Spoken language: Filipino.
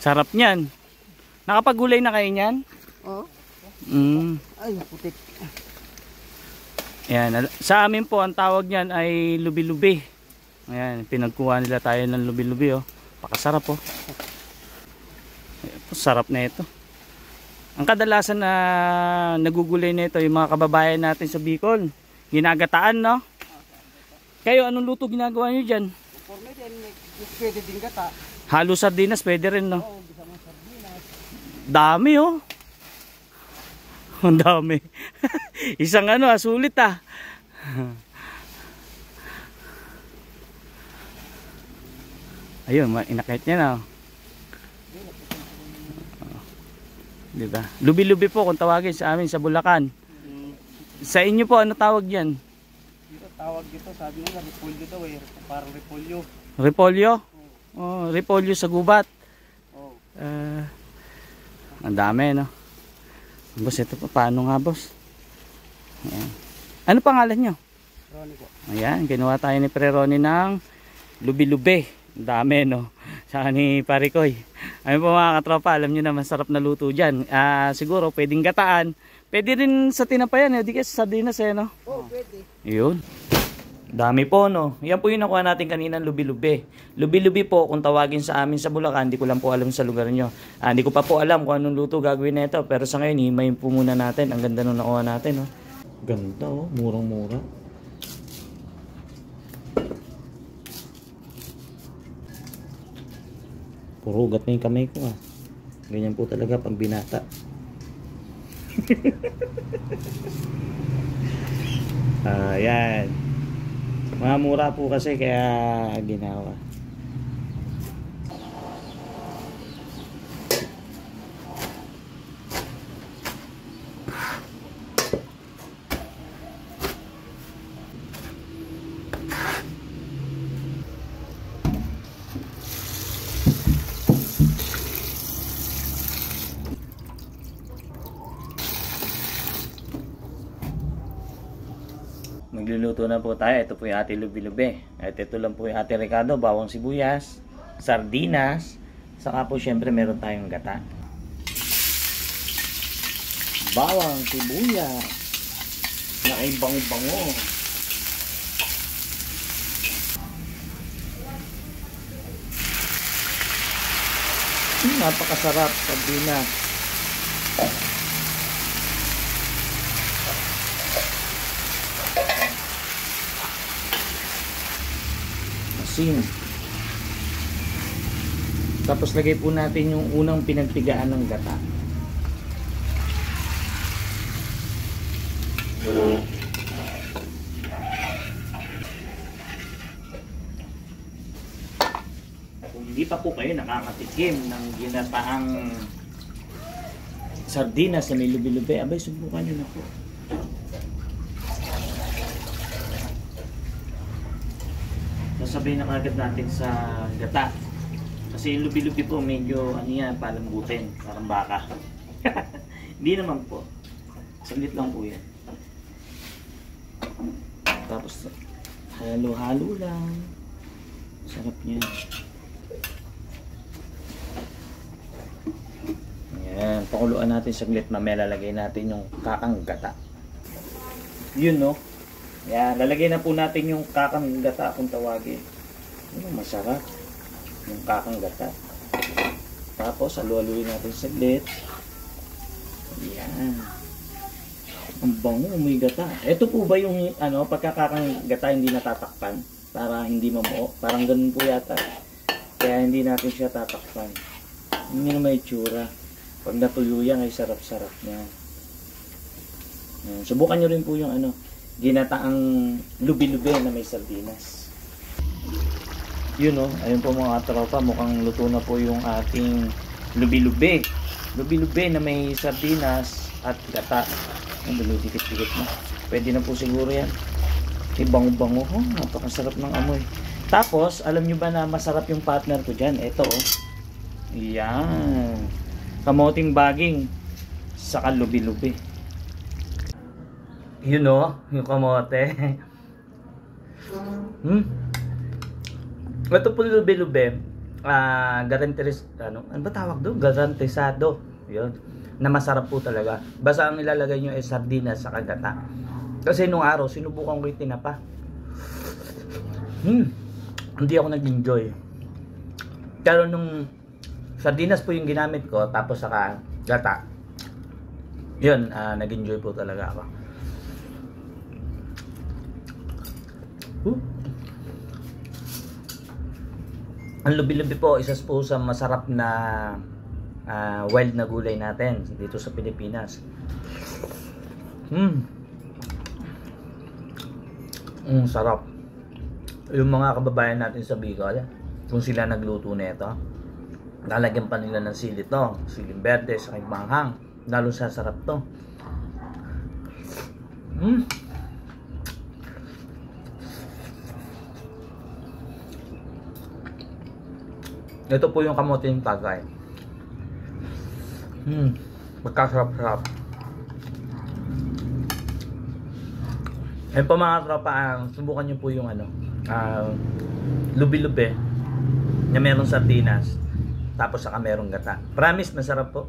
Sarap niyan. Nakapagulay na kayo niyan? Oo. Ay, putik. Ayan, sa amin po ang tawag niyan ay lubi-lubi. Ayan, pinagkuha nila tayo ng lubi-lubi oh. Pakasarap oh. Ayan, sarap na ito. Ang kadalasan na nagugulay na ito yung mga kababayan natin sa Bicol. Ginagataan, no? Kayo, anong luto ginagawa nyo dyan? Porme din, pwede din gata. Halo sardinas, pwede rin, no? Oo, bisa mong sardinas. Dami, oh. Ang dami. Isang sulit ah. Ayun, inakit niya na. Diba? Lubi-lubi po kung tawagin sa amin sa Bulacan. Sa inyo po, ano tawag yan? Dito, tawag dito, sabi nila, repolyo daw eh. Parang repolyo. Repolyo? Oh, repolyo sa gubat. Oh. Ang dami, no? Boss, ito pa. Paano nga, boss? Ayan. Ano pangalan nyo? Ronnie po. Ayan, ginawa tayo ni Pre Ronnie ng lubi-lubi. Ang dami, no? Saka ni Parikoy. Ayun po mga katropa, alam nyo na masarap na luto dyan. Siguro pwedeng gataan. Pwede rin sa tinapayan, di kasi sardinas no? Oo, pwede. Yun. Dami po, no? Yan po yung nakuha natin kanina, lubi-lubi. Lubi-lubi po, kung tawagin sa amin sa Bulacan, hindi ko lang po alam sa lugar nyo. Hindi ko pa po alam kung anong luto gagawin na ito. Pero sa ngayon, himayin po muna natin. Ang ganda nung nakuha natin, no? Ganda, oh. Murang-mura. Puro ugat na yung kamay ko Ganyan po talaga pag binata. Ayan. Mga mura po kasi kaya ginawa. Magluluto na po tayo. Ito po yung ating lubi-lubi. At ito lang po yung ating Ricardo. Bawang sibuyas, sardinas, saka po syempre meron tayong gata. Bawang sibuyas na ay bango-bango. Napakasarap sardinas. Tapos lagay po natin yung unang pinagpigaan ng gata. Kung hindi pa po kayo nakakatikim ng ginataang sardinas na may lubi-lubi, abay subukan nyo na po. Sasabihin na kagad natin sa gata. Kasi yung lubi-lubi po medyo palambutin, parang baka. Hindi naman po. Saglit lang po yan. Tapos halo-halo lang. Sarap niya. Ayan, pakuluan natin saglit, mamaya lalagay natin yung kakang gata. Yun, no? Yan, lalagay na po natin yung kakang gata kung tawagin. Masarap yung kakang gata. Tapos halu-haluin natin saglit. Yan. Ang bango, may gata. Ito po ba yung pagkakakang gata hindi natatakpan para hindi mamuo? Parang ganun po yata. Kaya hindi natin siya tatakpan. Hindi na may itsura. Pag natuyo yan ay sarap-sarap niya. Subukan nyo rin po yung ginataang lubi-lubi na may sardinas. Yun ayun po mga tropa, mukhang luto na po yung ating lubi-lubi. Lubi-lubi na may sardinas at gata. Ang dikit-dikit na. Pwede na po siguro yan. Bango-bango. Napakasarap ng amoy. Tapos, alam nyo ba na masarap yung partner ko dyan? Ito Yan. Kamoting baging saka lubi-lubi. Yun yung kamote. Ito po lubi-lubi. ano ba tawag doon? Garantisado. Yun. Na masarap po talaga. Basta ang ilalagay nyo ay sardinas sa kagata. Kasi nung araw, sinubukan ko yung tinapa. Hindi ako nag-enjoy. Pero nung sardinas po yung ginamit ko, tapos saka gata, yun, nag-enjoy po talaga ako. Ang lubi-lubi po, isa po sa masarap na wild na gulay natin dito sa Pilipinas. Sarap. Yung mga kababayan natin sa Bicol, kung sila nagluto nito, lalagyan pa nila ng sili to, siling berde sa manghang. Lalo sa sarap to. Ito po yung kamote ng tagay. Magkasarap-sarap. Ayun po mga tropa, subukan nyo po yung lubi-lubi na merong sardinas, tapos saka merong gata. Promise, masarap po.